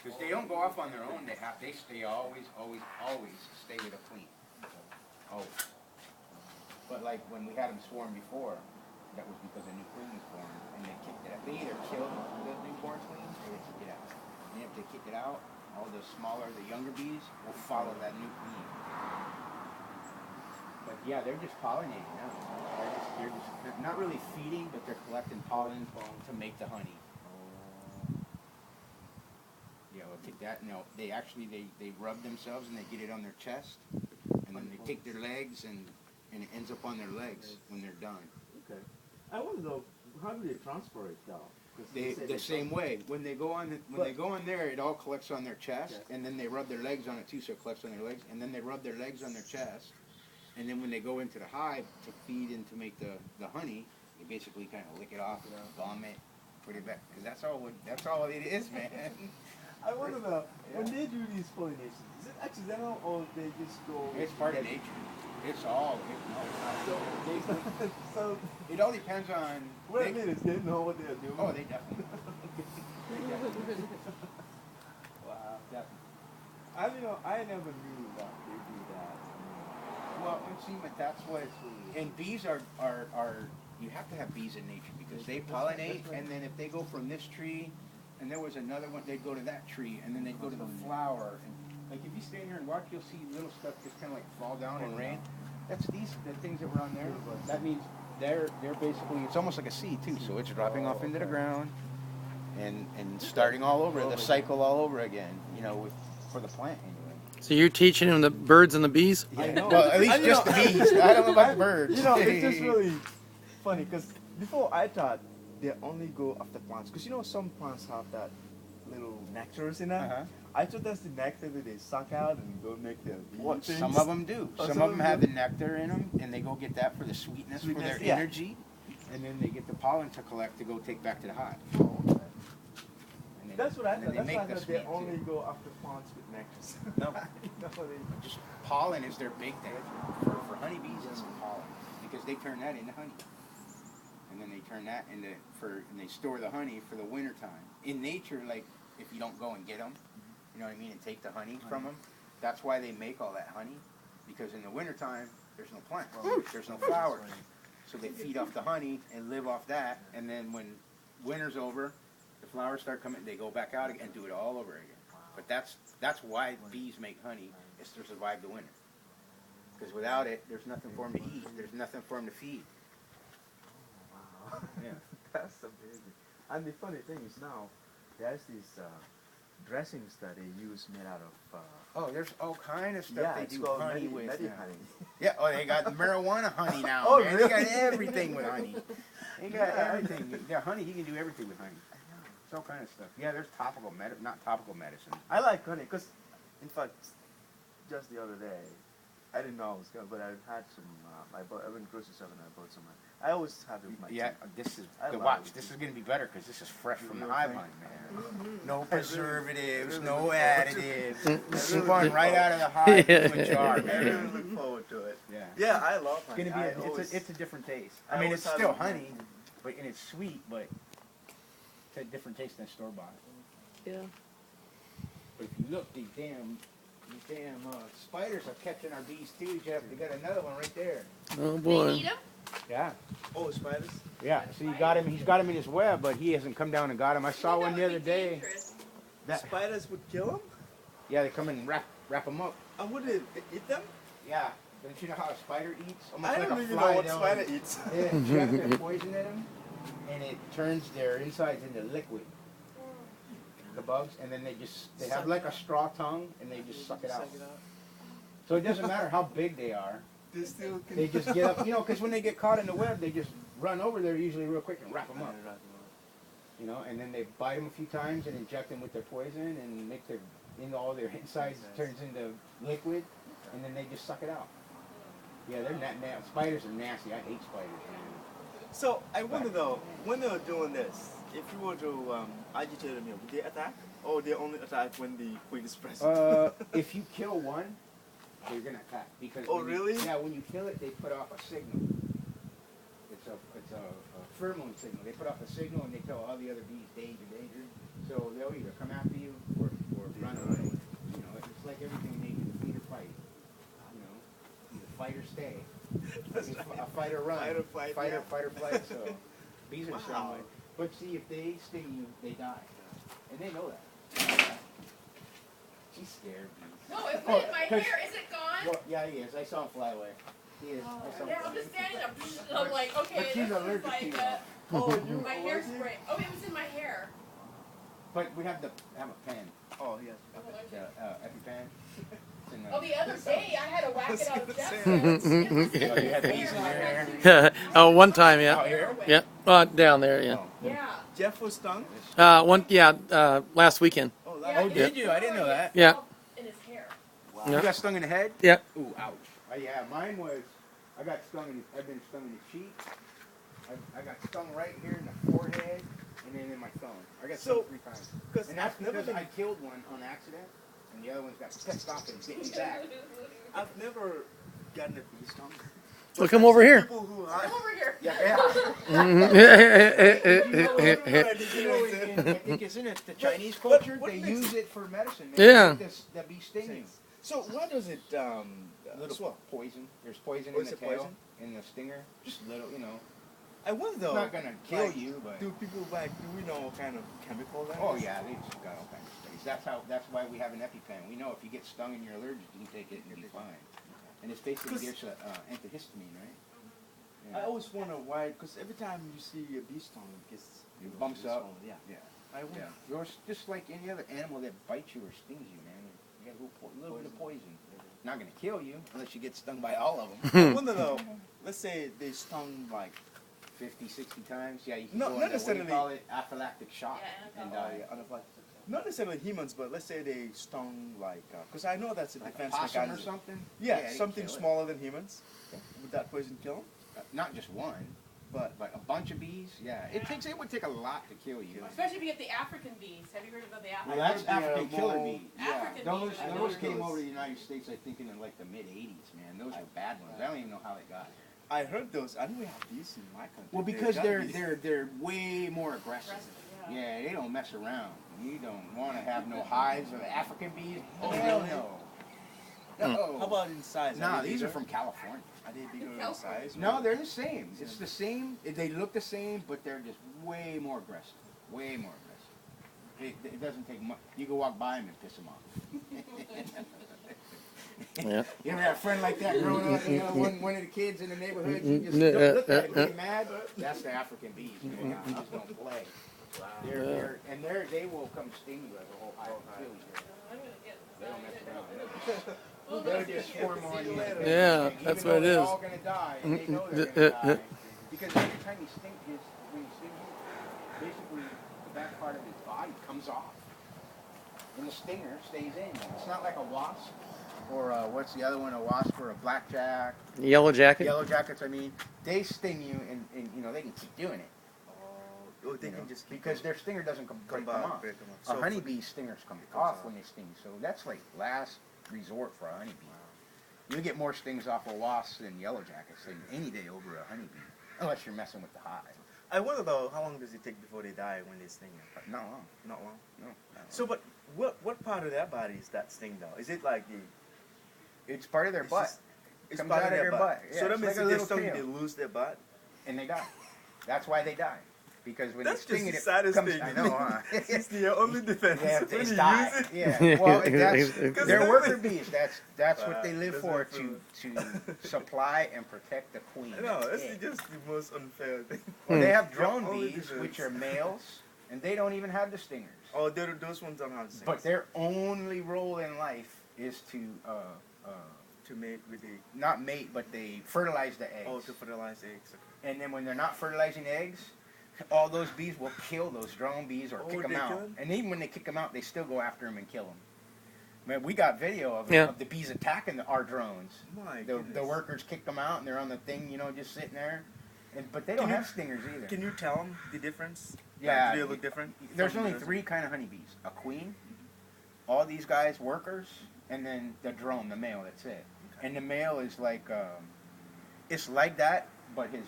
Because they don't go off on their own. They stay always stay with a queen. Always. But like when we had them swarm before, that was because a new queen was born, and they kicked it out. They either killed the newborn queen or they kicked it out. And if they kick it out, all the smaller, the younger bees will follow that new queen. But yeah, they're just pollinating now. They're not really feeding, but they're collecting pollen to make the honey. Yeah, we'll take that. No, they actually they rub themselves and they get it on their chest, and then they take their legs and it ends up on their legs when they're done. Okay. I wonder though, how do they transfer it though? The same way. When they go on there, it all collects on their chest, and then they rub their legs on it too, so it collects on their legs, and then they rub their legs on their chest, and then when they go into the hive to feed and to make the honey, they basically kind of lick it off, vomit, put it back, because that's all it is, man. I wonder though, when they do these pollinations, is it accidental or they just go? It's part of nature. It's all. So it all depends on. Wait a minute, they know what they're doing. Oh, they definitely. Wow, definitely. I never knew that they do that. Well, see, but that's what. And bees are you have to have bees in nature because they pollinate, and then if they go from this tree, and there was another one, they'd go to that tree, and then they'd go to the flower. And like if you stand here and watch, you'll see little stuff just kind of like fall down and rain. That's the things that were on there. That means they're basically, it's almost like a seed too. So it's dropping off into the ground and starting all over, the cycle all over again. For the plant anyway. So you're teaching them the birds and the bees? Yeah. I know. Well, at least just the bees. I don't know about the birds. It's just really funny because before I thought they only go after plants because some plants have that little nectars in them. I thought that's the nectar that they suck out and go make their things. Some of them do. Some of them have the nectar in them, and they go get that for the sweetness for their energy, and then they get the pollen to collect to go take back to the hive. That's what I thought. That's why I thought they only go after plants with nectars. No, just pollen is their big thing. For honeybees, it's pollen because they turn that into honey, and then they turn that and they store the honey for the winter time. In nature, like if you don't go and get them, you know what I mean, and take the honey from them. That's why they make all that honey, because in the wintertime, there's no plants, there's no flowers. So they feed off the honey and live off that, and then when winter's over, the flowers start coming, they go back out again and do it all over again. But that's why bees make honey, is to survive the winter. Because without it, there's nothing for them to eat, there's nothing for them to feed. Wow. Yeah. That's amazing. And the funny thing is now, there's these dressings that they use made out of... there's all kind of stuff they do honey with. Honey. Yeah, they got marijuana honey now. Oh, man. really? They got everything with honey. They got everything. Yeah, honey, you can do everything with honey. It's all kind of stuff. Yeah, there's not topical medicine. I like honey because, in fact, just the other day, I didn't know I was going, but I had some, I went grocery shopping and I bought some. I always have it with my tea. This is, this is going to be better because this is fresh from the hive honey, man. No preservatives, no additives. Spun right out of the hive into a jar, man. I really look forward to it. Yeah, I love honey. It's a different taste. I mean, it's still honey, and it's sweet, but it's a different taste than store-bought. Yeah. But if you look, these damn spiders are catching our bees too, Jeff. They got another one right there. Oh boy. They eat them? Yeah. Oh, spiders? Yeah. So you got him. He's got him in his web, but he hasn't come down and got him. I saw one the other day. Spiders would kill them? Yeah, they come and wrap them up. And would they eat them? Yeah. Don't you know how a spider eats? Almost I like don't a even fly. know what spider eats. They inject their poison in them, and it turns their insides into liquid. The bugs, and then they have like a straw tongue, and they just suck it out. So it doesn't matter how big they are. They just get up, because when they get caught in the web, they just run over there usually real quick and wrap them up. And then they bite them a few times and inject them with their poison and make all their insides turns into liquid, and then they just suck it out. Yeah, they're spiders are nasty. I hate spiders, man. So I wonder though, when they're doing this, if you were to agitate them, would they attack? Or they only attack when the queen is present? If you kill one, they're gonna attack because. Oh really? When you kill it, they put off a signal. It's a pheromone signal. They put off a signal and they tell all the other bees danger, danger. So they'll either come after you or a fight or run. Fight or flight, Fight yeah. or fight or flight. So bees are the same Wow. way. But see, if they sting you, they die, and they know that. She's scared. Bees. No, it Oh, went in my 'cause- hair. Is it gone? Well, yeah, he is. I saw him fly away. He is. Oh, I saw him yeah, fly I'm just away. standing there. I'm like, okay, But she's this is allergic to like you. Oh, you my allergic? hairspray. Oh, it was in my hair. But we have a pen, Oh, yes. EpiPen. It's in Oh, the other day I had to whack it out of Jeff's Oh, hair. you had bees in your hair. Oh, one time, Out yeah. here? Yeah. Down there, yeah. Oh. Yeah. Jeff was stung? Last weekend. Oh, Yeah, Oh, he did was you? I didn't know that. Yeah. in his hair. wow. Yeah. You got stung in the head? Yeah. Ooh, ouch. Yeah, mine was. I got stung. I've been stung in the cheek. I got stung right here in the forehead, and then in my thumb. I got stung 3 times. Because And that's I've never because been, I killed one on accident, and the other ones got pissed off and bit me back. I've never gotten a bee stung. Well, come over here. People who Come over here. Yeah. I think it's in it. The Chinese But culture, what they makes use it for medicine. Yeah. The bee sting you. So why does it Little swell? poison. There's poison Oh, in is the it tail, poison? in the stinger. Just little, I wonder though. It's not gonna kill like, you, but. Do people do we know what kind of chemical that Oh is? yeah, they just got all kinds of studies. That's why we have an EpiPen. We know if you get stung and you're allergic, you can take it and you'll be fine. And it's basically there's an antihistamine, right? I always wonder why, because every time you see a bee stung, it bumps up. Yeah. Yeah. I wonder. Yeah. You're just like any other animal that bites you or stings you, man. You got a little bit of poison. Not gonna kill you unless you get stung by all of them. I wonder though. Let's say they stung like 50, 60 times. Yeah, you can No, go not into what do you necessarily. call it? Anaphylactic shock Yeah, and anaphylactic. die. not necessarily humans, but let's say they stung like because I know that's a Like a defense possum or mechanism. something? Yeah, you can something kill it. smaller than humans. Would that poison kill them? Not just one, but a bunch of bees. Yeah, it would take a lot to kill you. Especially if you get the African bees. Have you heard about the Well, African? that's I heard they are African killer more- bees. African Those bees. I those know came those. over to the United States, I think, in like the mid '80s. Man, those were bad ones. I don't even know how they got. I heard those. I know we have these in my country. Well, They because gotta be- they're way more aggressive. Aggressive, yeah. Yeah, they don't mess around. You don't want to have no hives of African bees. Oh, Hell really? no. How about in size? Nah, they these are bigger? from California. Are they bigger in California. size? No, they're the same. It's the same. They look the same, but they're just way more aggressive. Way more aggressive. It doesn't take much. You can walk by them and piss them off. Yeah. You ever had a friend like that growing up? You know, one of the kids in the neighborhood, you just don't look at him, get mad. That's the African bees. Man. They just don't play. They will come sting you as a whole hive and kill you. I'm gonna get They don't mess around. They'll just swarm on you. Yeah, Even that's though what it they're is. all gonna die, and they know they're gonna die. Because every time he stings you, when he stings you, basically the back part of his body comes off. And the stinger stays in. It's not like a wasp. Or what's the other one? A wasp or a blackjack. Yellow jacket. Yellow jackets, I mean. They sting you and they can keep doing it. Oh, they You know, can just keep because their stinger doesn't come off. break them A off. honeybee stingers come off when they sting. So that's like last resort for a honeybee. You get more stings off of wasps than yellow jackets than any day over a honeybee. Unless you're messing with the hive. I wonder though, how long does it take before they die when they sting you? Not long. Not long. No. not long. So, but what part of their body is that sting though? Is it like the? It's part of their It's butt. just- It's Comes part out of of their their butt. butt. Yeah, So that it's means like a if they little stung you, tail. they lose their butt. And they die. That's why they die. Because when That's they sting just it, the saddest comes, thing. I know, huh? It's their only defense. Yeah, When they you die. use it, Yeah. Well, that's, Because they're then worker they- bees. That's what they Wow, live that's for, very to supply and protect the queen. I know, That's that's it. just the most unfair thing. Well, they have Your drone only bees, defense. which are males, and they don't even have the stingers. Oh, those ones don't have stings. But their only role in life is to to mate with the not mate, but they fertilize the eggs. to fertilize eggs. And then when they're not fertilizing eggs, all those bees will kill those drone bees or Oh, kick them they out. kill 'em? And even when they kick them out, they still go after them and kill them. Man, we got video of, Yeah. of the bees attacking our drones. My The goodness. workers kick them out, and they're on the thing, just sitting there. But they don't Can you- have stingers either. Can you tell them the difference? Yeah. Do they look different? There's from only the- 3 kind of honeybees: a queen, all these guys workers, and then the drone, the male. That's it. And the male is like, it's like that, but his